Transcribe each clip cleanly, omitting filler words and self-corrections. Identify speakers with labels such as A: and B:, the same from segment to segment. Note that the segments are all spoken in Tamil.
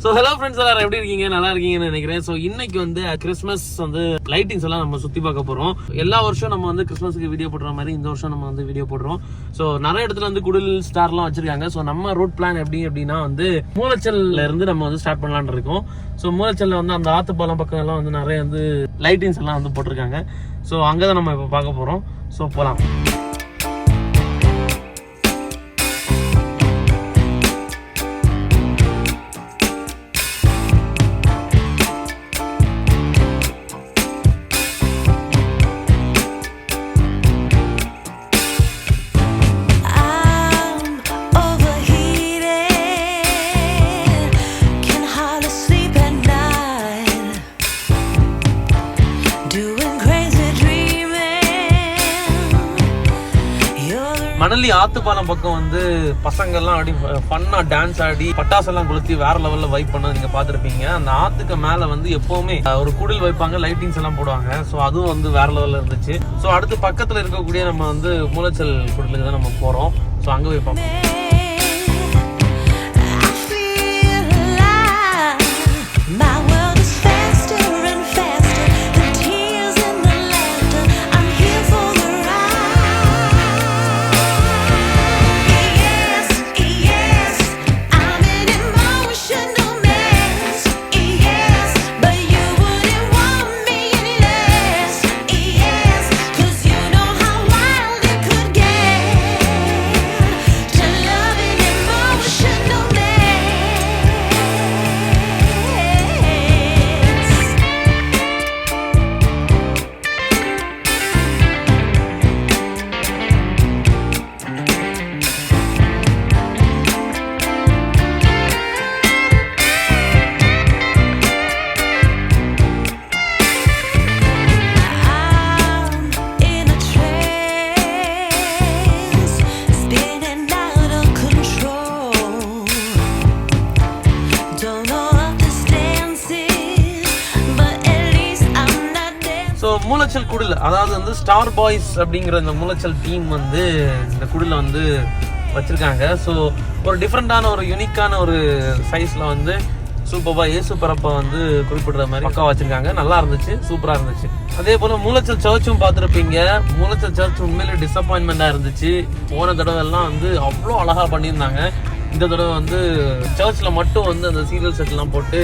A: ஸோ ஹலோ ஃப்ரெண்ட்ஸ், எல்லாரும் எப்படி இருக்கீங்க? நல்லா இருக்கீங்கன்னு நினைக்கிறேன். ஸோ இன்னைக்கு வந்து கிறிஸ்மஸ் வந்து லைட்டிங்ஸ் எல்லாம் நம்ம சுற்றி பார்க்க போகிறோம். எல்லா வருஷம் நம்ம வந்து கிறிஸ்மஸ்க்கு வீடியோ போடுற மாதிரி இந்த வருஷம் நம்ம வந்து வீடியோ போடுறோம். ஸோ நிறைய இடத்துல வந்து குடில் ஸ்டார்லாம் வச்சிருக்காங்க. ஸோ நம்ம ரூட் பிளான் எப்படின்னா வந்து மூலச்சல்ல இருந்து நம்ம வந்து ஸ்டார்ட் பண்ணலான்னு இருக்கோம். ஸோ மூலச்சல்ல வந்து அந்த ஆத்துப்பாலம் பக்கம் எல்லாம் வந்து நிறைய வந்து லைட்டிங்ஸ் எல்லாம் வந்து போட்டிருக்காங்க. ஸோ அங்கே தான் நம்ம இப்போ பார்க்க போகிறோம். ஸோ போகலாம். மணலி ஆத்துப்பாலம் பக்கம் வந்து பசங்கள்லாம் ஆடி ஃபன்னா டான்ஸ் ஆடி பட்டாசெல்லாம் கொளுத்தி வேற லெவல்ல வைப் பண்ணது நீங்க பாத்துருப்பீங்க. அந்த ஆத்துக்கு மேல வந்து எப்பவுமே ஒரு குடில் வைப்பாங்க, லைட்டிங்ஸ் எல்லாம் போடுவாங்க. ஸோ அதுவும் வந்து வேற லெவல்ல இருந்துச்சு. ஸோ அடுத்து பக்கத்துல இருக்கக்கூடிய நம்ம வந்து மூலச்சல் குடிலுக்கு தான் நம்ம போறோம். ஸோ அங்க போய் பார்ப்போம். மூலச்சல் குடில், அதாவது வந்து ஸ்டார் பாய்ஸ் அப்படிங்கிற இந்த மூலச்சல் டீம் வந்து இந்த குடில வந்து வச்சிருக்காங்க. ஸோ ஒரு டிஃப்ரெண்டான ஒரு யூனிக்கான ஒரு சைஸ்ல வந்து சூப்பராக இயேசு பிறப்பை வந்து குறிப்பிடுற மாதிரி பக்கா வச்சிருக்காங்க. நல்லா இருந்துச்சு, சூப்பரா இருந்துச்சு. அதே போல மூலச்சல் சர்ச்சும் பார்த்துருப்பீங்க. மூலச்சல் சர்ச் உண்மையிலே டிசப்பாயின்மெண்டா இருந்துச்சு. போன தடவை எல்லாம் வந்து அவ்வளோ அழகா பண்ணியிருந்தாங்க. இந்த தடவை வந்து சர்ச்ல மட்டும் வந்து அந்த சீரியல் செட் எல்லாம் போட்டு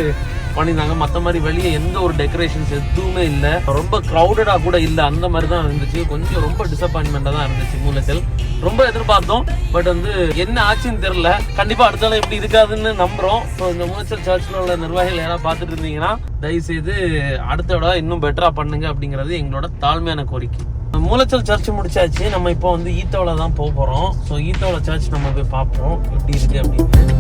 A: பண்ணியிருந்தாங்க. மற்ற மாதிரி வெளியே எந்த ஒரு டெக்கரேஷன்ஸ் எதுவுமே இல்லை. ரொம்ப க்ரௌடடா கூட இல்லை, அந்த மாதிரி தான் இருந்துச்சு. கொஞ்சம் ரொம்ப டிசப்பாயின்மெண்டா தான் இருந்துச்சு. மூலச்சல் ரொம்ப எதிர்பார்த்தோம், பட் வந்து என்ன ஆச்சுன்னு தெரியல. கண்டிப்பா அடுத்தால இப்படி இருக்காதுன்னு நம்புறோம். ஸோ இந்த மூலச்சல் சர்ச்ல உள்ள நிர்வாகிகள் யாராவது பார்த்துட்டு இருந்தீங்கன்னா தயவு செய்து அடுத்த விட இன்னும் பெட்டரா பண்ணுங்க அப்படிங்கிறது எங்களோட தாழ்மையான கோரிக்கை. மூலச்சல் சர்ச் முடிச்சாச்சு. நம்ம இப்போ வந்து ஈத்தோல தான் போக போறோம். ஸோ ஈத்தோல சர்ச் நம்ம போய் பார்ப்போம் எப்படி இருக்கு அப்படின்னு.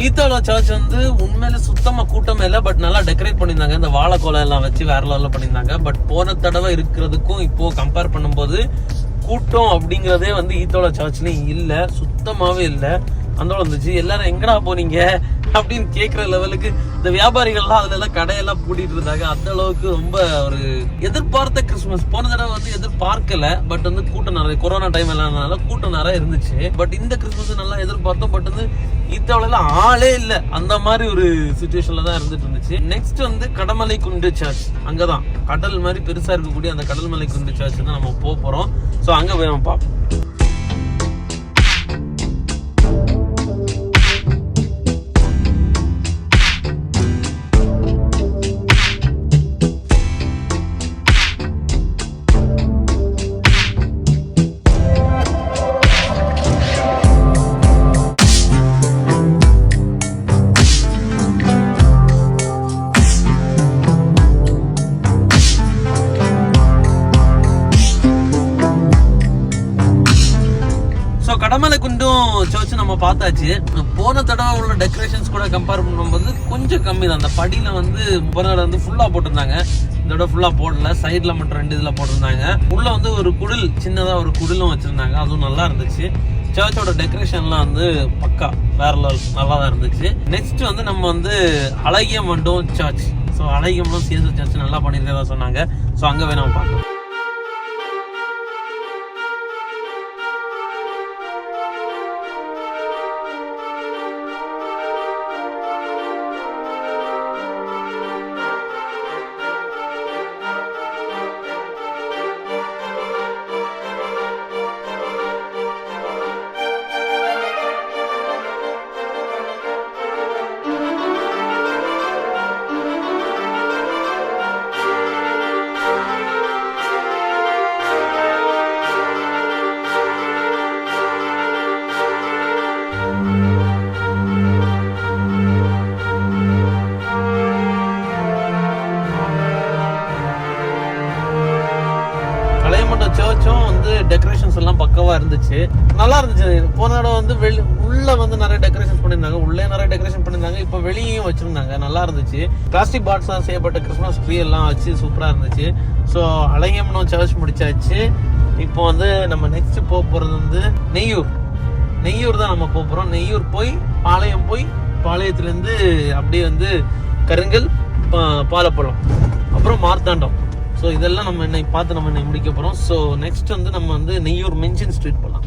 A: ஈத்தோல சர்ச் வந்து உண்மையில சுத்தமா கூட்டமே இல்லை, பட் நல்லா டெக்கரேட் பண்ணியிருந்தாங்க. இந்த வாழைக்கோலை எல்லாம் வச்சு வேற லெவல்ல பண்ணியிருந்தாங்க. பட் போன தடவை இருக்கிறதுக்கும் இப்போ கம்பேர் பண்ணும்போது கூட்டம் அப்படிங்கிறதே வந்து ஈத்தோல சர்ச்லயும் இல்லை, சுத்தமாவே இல்லை. அந்த இருந்துச்சு. எல்லாரும் எங்கடா போனீங்க அப்படின்னு கேட்கிற லெவலுக்கு இந்த வியாபாரிகள்லாம் அதுல எல்லாம் கடையெல்லாம் பூட்டிட்டு இருந்தாங்க. அந்த அளவுக்கு ரொம்ப ஒரு எதிர்பார்த்த கிறிஸ்துமஸ். போன தடவை வந்து எதிர்பார்க்கல, பட் வந்து கூட்டம் நிறைய, கொரோனா டைம் எல்லாம் கூட்டம் நிறைய இருந்துச்சு. பட் இந்த கிறிஸ்துமஸ் நல்லா எதிர்பார்த்தோம், பட் வந்து இத்தவள ஆளே இல்லை, அந்த மாதிரி ஒரு சிச்சுவேஷன்ல தான் இருந்துட்டு இருந்துச்சு. நெக்ஸ்ட் வந்து கடமலை குண்டு சர்ச். அங்கதான் கடல் மாதிரி பெருசா இருக்கக்கூடிய அந்த கடல்மலை குண்டு சர்ச் தான் நம்ம போக போறோம். ஸோ அங்க போய் நம்ம பார்ப்போம். கடமலை குண்டும் சர்ச் நம்ம பார்த்தாச்சு. போன தடவை உள்ள டெக்கரேஷன்ஸ் கூட கம்பேர் பண்ணும்போது கொஞ்சம் கம்மி தான். அந்த படியில வந்து முப்பது வந்து ஃபுல்லா போட்டிருந்தாங்க, இதோட ஃபுல்லா போடல, சைட்ல மட்டும் 2 இதுல போட்டிருந்தாங்க. உள்ள வந்து ஒரு குடில், சின்னதா ஒரு குடிலும் வச்சிருந்தாங்க, அதுவும் நல்லா இருந்துச்சு. சர்ச்சோட டெக்கரேஷன்லாம் வந்து பக்கா வேற லெவல் நல்லா தான் இருந்துச்சு. நெக்ஸ்ட் வந்து நம்ம வந்து அழகிய மண்டபம் சர்ச். ஸோ அழகிய மண்டபம் சிஎஸ்எஸ் சர்ச் நல்லா பண்ணியிருக்கதா சொன்னாங்க. ஸோ அங்கே வேணாம் பார்க்கலாம். சர்ச்சும் வந்து டெக்கரேஷன்ஸ் எல்லாம் பக்கவா இருந்துச்சு, நல்லா இருந்துச்சு. போன தடவை வந்து உள்ள வந்து நிறைய டெக்கரேஷன் பண்ணியிருந்தாங்க, உள்ளே நிறைய டெக்கரேஷன் பண்ணியிருந்தாங்க, இப்போ வெளியும் வச்சிருந்தாங்க, நல்லா இருந்துச்சு. பிளாஸ்டிக் பாட்ஸாக செய்யப்பட்ட கிறிஸ்மஸ் ட்ரீ எல்லாம் வச்சு சூப்பராக இருந்துச்சு. ஸோ அழகியம்மன் சர்ச் முடிச்சாச்சு. இப்போ வந்து நம்ம நெக்ஸ்ட் போக போகிறது வந்து நெய்யூர் தான் நம்ம போக போகிறோம். நெய்யூர் போய் பாளையம் போய் பாளையத்துலேருந்து அப்படியே வந்து கருங்கல், பாலப்பழம், அப்புறம் மார்த்தாண்டம். ஸோ இதெல்லாம் நம்ம இன்னைக்கு பார்த்து நம்ம இன்னைக்கு முடிக்க போகிறோம். ஸோ நெக்ஸ்ட் வந்து நம்ம வந்து நெய்யூர் மென்ஷன் ஸ்ட்ரீட் போகலாம்.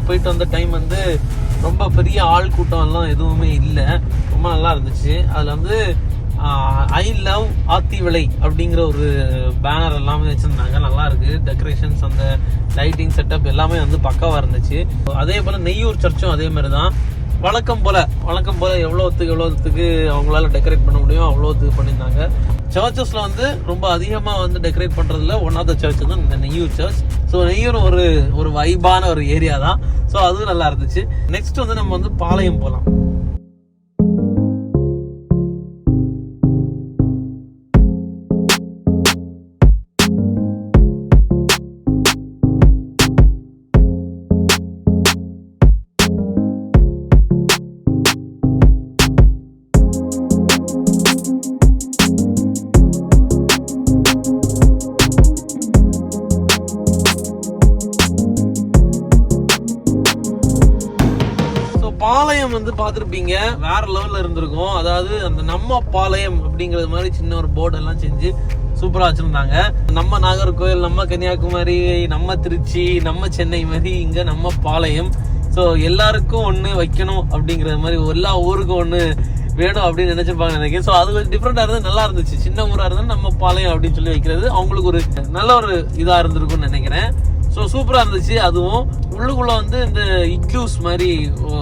A: போயிட்டு வந்த டைம் வந்து ரொம்ப பெரிய ஆள் கூட்டம் எல்லாம் எதுவுமே இல்லை, ரொம்ப நல்லா இருந்துச்சு. அதில் வந்து ஐ லவ் ஆத்தி விளை அப்படிங்கிற ஒரு பேனர் எல்லாமே வச்சிருந்தாங்க, நல்லா இருக்கு. டெக்கரேஷன்ஸ், அந்த லைட்டிங் செட்டப் எல்லாமே வந்து பக்காவா இருந்துச்சு. அதே போல நெய்யூர் சர்ச்சும் அதே மாதிரி தான். வழக்கம் போல எவ்வளோத்துக்கு அவங்களால டெக்கரேட் பண்ண முடியும் அவ்வளோத்துக்கு பண்ணியிருந்தாங்க. சர்ச்சஸ்ல வந்து ரொம்ப அதிகமா வந்து டெக்கரேட் பண்றதுல ஒன் ஆஃப் த சர்ச் தான் இந்த நெய்யூர் சர்ச். ஸோ நெய்யூர் ஒரு வைபான ஒரு ஏரியா தான். ஸோ அதுவும் நல்லா இருந்துச்சு. நெக்ஸ்ட் வந்து நம்ம வந்து பாளையம் போகலாம். பாளையம் வந்து பார்த்துருப்பீங்க, வேற லெவல்ல இருந்திருக்கும். அதாவது அந்த நம்ம பாளையம் அப்படிங்கிறது மாதிரி சின்ன ஒரு போர்டு எல்லாம் செஞ்சு சூப்பரா வச்சிருந்தாங்க. நம்ம நாகர்கோவில், நம்ம கன்னியாகுமரி, நம்ம திருச்சி, நம்ம சென்னை மாதிரி இங்க நம்ம பாளையம். ஸோ எல்லாருக்கும் ஒண்ணு வைக்கணும் அப்படிங்கிற மாதிரி எல்லா ஊருக்கும் ஒண்ணு வேணும் அப்படின்னு நினைச்சிருப்பாங்க நினைக்கிறேன். ஸோ அது கொஞ்சம் டிஃப்ரெண்டா இருந்து நல்லா இருந்துச்சு. சின்ன ஊரா இருந்தா நம்ம பாளையம் அப்படின்னு சொல்லி வைக்கிறது அவங்களுக்கு ஒரு நல்ல ஒரு இதா இருந்திருக்கும்னு நினைக்கிறேன். ஸோ சூப்பரா இருந்துச்சு. அதுவும் உள்ளுக்குள்ள வந்து இந்த இக்யூஸ் மாதிரி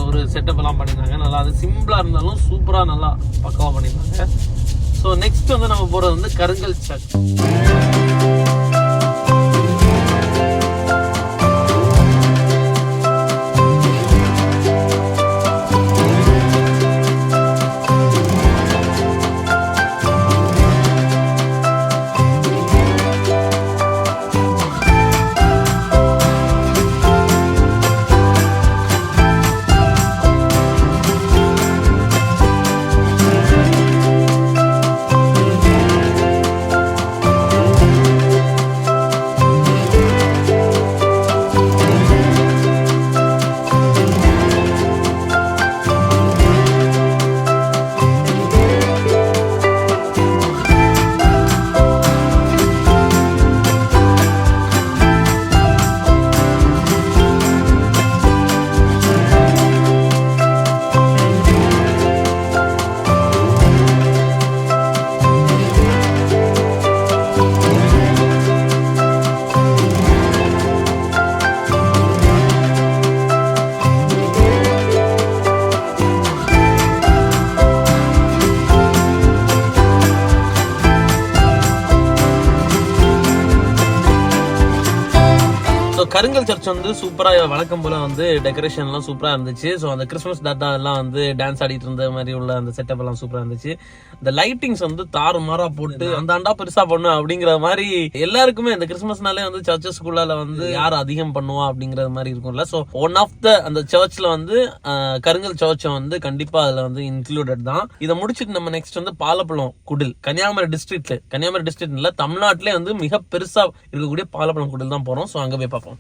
A: ஒரு செட்டப் எல்லாம் பண்ணியிருந்தாங்க. நல்லா அது சிம்பிளா இருந்தாலும் சூப்பரா நல்லா பக்கவா பண்ணியிருந்தாங்க. ஸோ நெக்ஸ்ட் வந்து நம்ம போறது வந்து கருங்கல் சர்ச். கருங்கல் சர்ச் வந்து சூப்பரா வழக்கம் போல வந்து டெக்கரேஷன் எல்லாம் சூப்பரா இருந்துச்சு. ஸோ அந்த கிறிஸ்மஸ் டாட்டா எல்லாம் வந்து டான்ஸ் ஆடிட்டு இருந்த மாதிரி உள்ள அந்த செட்டப் எல்லாம் சூப்பரா இருந்துச்சு. இந்த லைட்டிங்ஸ் வந்து தாறுமாறா போட்டு அந்த ஆண்டா பெருசா பண்ணும் அப்படிங்கிற மாதிரி எல்லாருக்குமே இந்த கிறிஸ்மஸ்னாலே வந்து சர்ச்சஸ்குள்ளால வந்து யார் அதிகம் பண்ணுவா அப்படிங்கிற மாதிரி இருக்கும்ல. ஸோ ஒன் ஆஃப் த அந்த சர்ச்ல வந்து கருங்கல் சர்ச் வந்து கண்டிப்பா அதுல வந்து இன்க்ளூடட் தான். இதை முடிச்சுட்டு நம்ம நெக்ஸ்ட் வந்து பாலப்பழம் குடில் கன்னியாகுமரி டிஸ்ட்ரிக்ட்ல தமிழ்நாட்டிலே வந்து மிக பெருசா இருக்கக்கூடிய பாலப்பழம் குடில் தான் போறோம். ஸோ அங்க போய் பார்ப்போம்.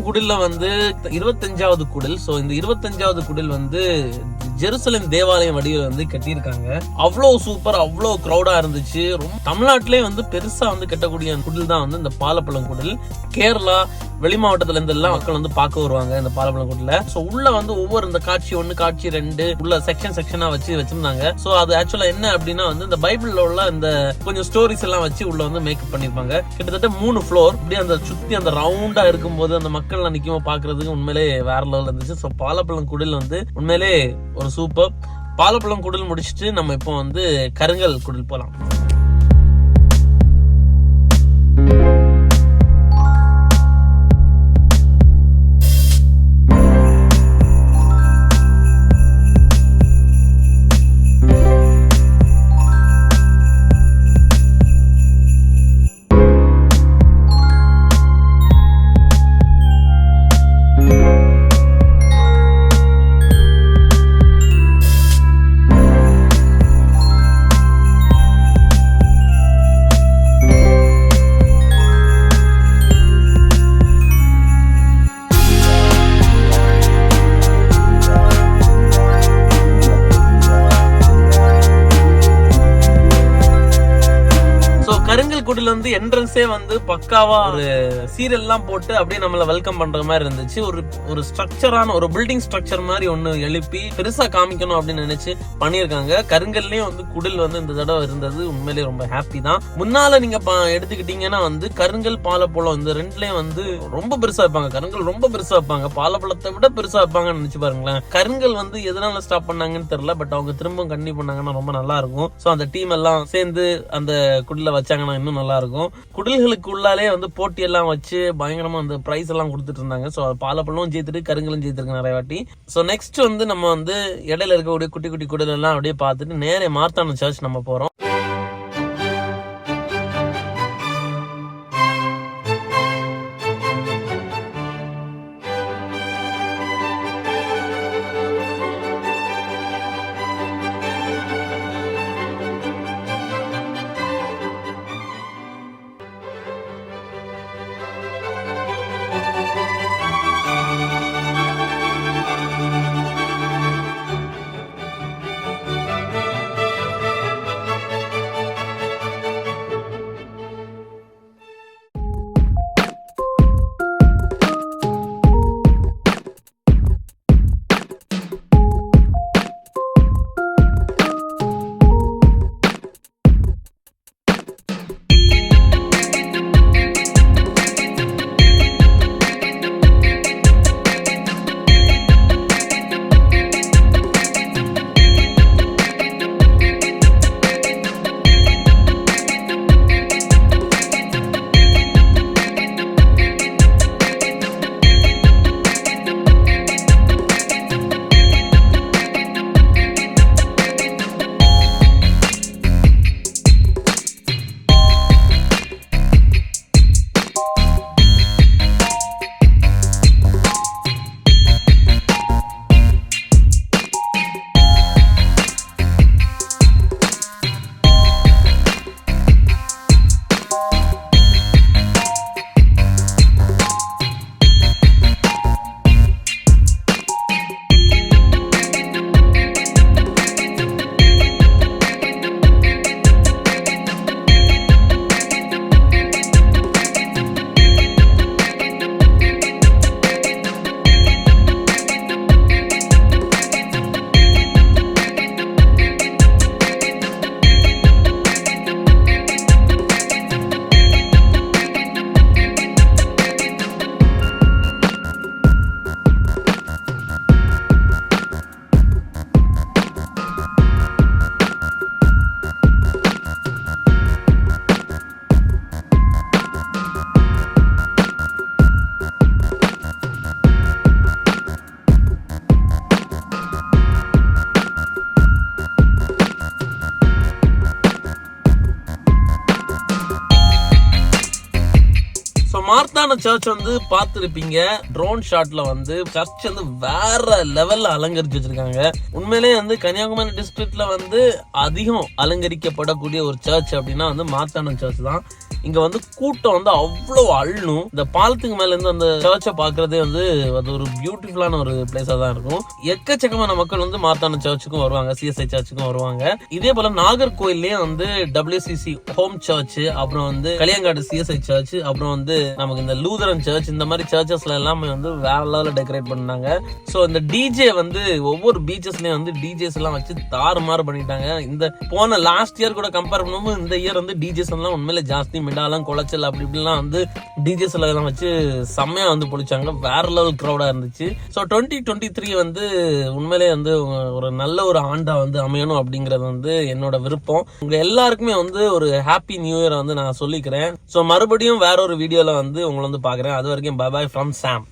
A: குடில்ல வந்து 25வது குடில். சோ இந்த 25வது குடில் வந்து ஜெருசலேம் தேவாலயம் வடிவில் வந்து கட்டியிருக்காங்க. அவ்வளவு சூப்பர், அவ்வளவு கிரௌடா இருந்துச்சு. ரொம்ப தமிழ்நாட்டிலே வந்து பெருசா வந்து கட்டக்கூடிய குடில் தான் வந்து இந்த பாலப்பழம் குடில். கேரளா வெளி மாவட்டத்துல இருந்து எல்லாம் மக்கள் வந்து பார்க்க வருவாங்க இந்த பாலப்பழம் குடில. சோ உள்ள வந்து ஒவ்வொரு இந்த காட்சி 1 காட்சி 2 உள்ள செக்ஷனா வச்சிருந்தாங்க. சோ அது ஆக்சுவலா என்ன அப்படின்னா வந்து இந்த பைபிள்ல உள்ள இந்த கொஞ்சம் ஸ்டோரிஸ் எல்லாம் வச்சு உள்ள வந்து மேக்கப் பண்ணிருப்பாங்க. கிட்டத்தட்ட 3 ஃப்ளோர் இப்படி அந்த சுத்தி அந்த ரவுண்டா இருக்கும்போது அந்த மக்கள் நிக்குமோ பாக்குறதுக்கு உண்மையிலே வேற லெவல் இருந்துச்சு. சோ பாலப்பழம் குடில் வந்து உண்மையிலே ஒரு சூப்பர். பாலப்பழம் குடில் முடிச்சுட்டு நம்ம இப்போ வந்து கருங்கல் குடில் போலாம். குடில் வந்து என்ட்ரன்ஸே வந்து பக்காவா ஒரு சீரியல் எல்லாம் போட்டு அப்படியே நம்மள வெல்கம் பண்ற மாதிரி இருந்துச்சு. ஒரு ஸ்ட்ரக்சரான ஒரு பில்டிங் ஸ்ட்ரக்சர் மாதிரி ஒண்ணு எழுப்பி பெருசா காமிக்கணும் அப்படின்னு நினைச்சு பண்ணிருக்காங்க. கருங்கல்லையும் வந்து குடில் வந்து இந்த தடவை இருந்தது. உண்மையிலேயே ரொம்ப ஹாப்பி தான். முன்னால நீங்க எடுத்துக்கிட்டீங்கன்னா வந்து கருங்கல் பாலப்பழம் இந்த ரெண்டுலயும் வந்து ரொம்ப பெருசா வைப்பாங்க. கருங்கல் ரொம்ப பெருசா வைப்பாங்க, பாலப்பழத்தை விட பெருசா வைப்பாங்கன்னு நினைச்சு பாருங்களேன். கருங்கல் வந்து எதனால ஸ்டாப் பண்ணாங்கன்னு தெரியல, பட் அவங்க திரும்ப கண்டிப்பா பண்ணாங்கன்னா ரொம்ப நல்லா இருக்கும். சோ அந்த டீம் எல்லாம் சேர்ந்து அந்த குடில வச்சாங்கன்னா இன்னும் நல்லா இருக்கும். குடில்களுக்கு உள்ளாலே வந்து போட்டி எல்லாம் வச்சு பயங்கரமா அந்த பிரைஸ் எல்லாம் கொடுத்துட்டு இருந்தாங்க. சோ பாலப்பழம் ஜெயித்துட்டு கருங்கலும் ஜெயித்திருக்கு நிறைய வாட்டி. சோ நெக்ஸ்ட் வந்து நம்ம வந்து இடையில இருக்கக்கூடிய குட்டி குட்டி குடில் எல்லாம் அப்படியே பார்த்துட்டு நேரே மார்த்தாண்டம் சர்ச் நம்ம போறோம். மார்த்தாண்டம் சர்ச் வந்து பார்த்திருப்பீங்க. ட்ரோன் ஷாட்ல வந்து சர்ச் வந்து வேற லெவல்ல அலங்கரிச்சு வச்சிருக்காங்க. உண்மையிலேயே வந்து கன்னியாகுமரி டிஸ்ட்ரிக்ட்ல வந்து அதிகம் அலங்கரிக்கப்படக்கூடிய ஒரு சர்ச் அப்படின்னா வந்து மார்த்தாண்டம் சர்ச் தான். இங்க வந்து கூட்டம் வந்து அவ்வளவு அள்ளும். இந்த பாலத்துக்கு மேல இருந்து அந்த சர்ச்சை பாக்குறதே வந்து அது ஒரு பியூட்டிஃபுல்லான ஒரு பிளேஸா தான் இருக்கும். எக்கச்சக்கமான மக்கள் வந்து மார்த்தாண்டம் சர்ச்சுக்கும் வருவாங்க, சிஎஸ்ஐ சர்ச்சுக்கும் வருவாங்க. இதே போல நாகர்கோயிலே வந்து WCC ஹோம் சர்ச், அப்புறம் வந்து களியங்காடு சிஎஸ்ஐ சர்ச், அப்புறம் வந்து நமக்கு இந்த லூதரன் சர்ச், இந்த மாதிரி சர்ச்சஸ்ல எல்லாமே வந்து வேற லெவல்ல டெக்கரேட் பண்ணாங்க. சோ இந்த டிஜே வந்து ஒவ்வொரு பீச்சஸ்லயும் வந்து டிஜேஸ் எல்லாம் வச்சு தாறுமாறு பண்ணிட்டாங்க. இந்த போன லாஸ்ட் இயர் கூட கம்பேர் பண்ணும்போது இந்த இயர் வந்து டிஜேஸ் எல்லாம் உண்மையிலே ஜாஸ்தி, மிடாலாம் குளச்சல் அப்படி இப்படிலாம் வந்து டிஜேஸ் எல்லாம் வச்சு செம்மையா வந்து பொழிச்சாங்க. வேற லெவல் கிரௌடா இருந்துச்சு. ஸோ 2023 வந்து உண்மையிலே வந்து ஒரு நல்ல ஒரு ஆண்டா வந்து அமையணும் அப்படிங்கறது வந்து என்னோட விருப்பம். உங்க எல்லாருக்குமே வந்து ஒரு ஹாப்பி நியூ இயர் வந்து நான் சொல்லிக்கிறேன். ஸோ மறுபடியும் வேற ஒரு வீடியோல வந்து உங்களை வந்து பாக்குறேன். அது வரைக்கும் பை பை ஃப்ரம் சாம்.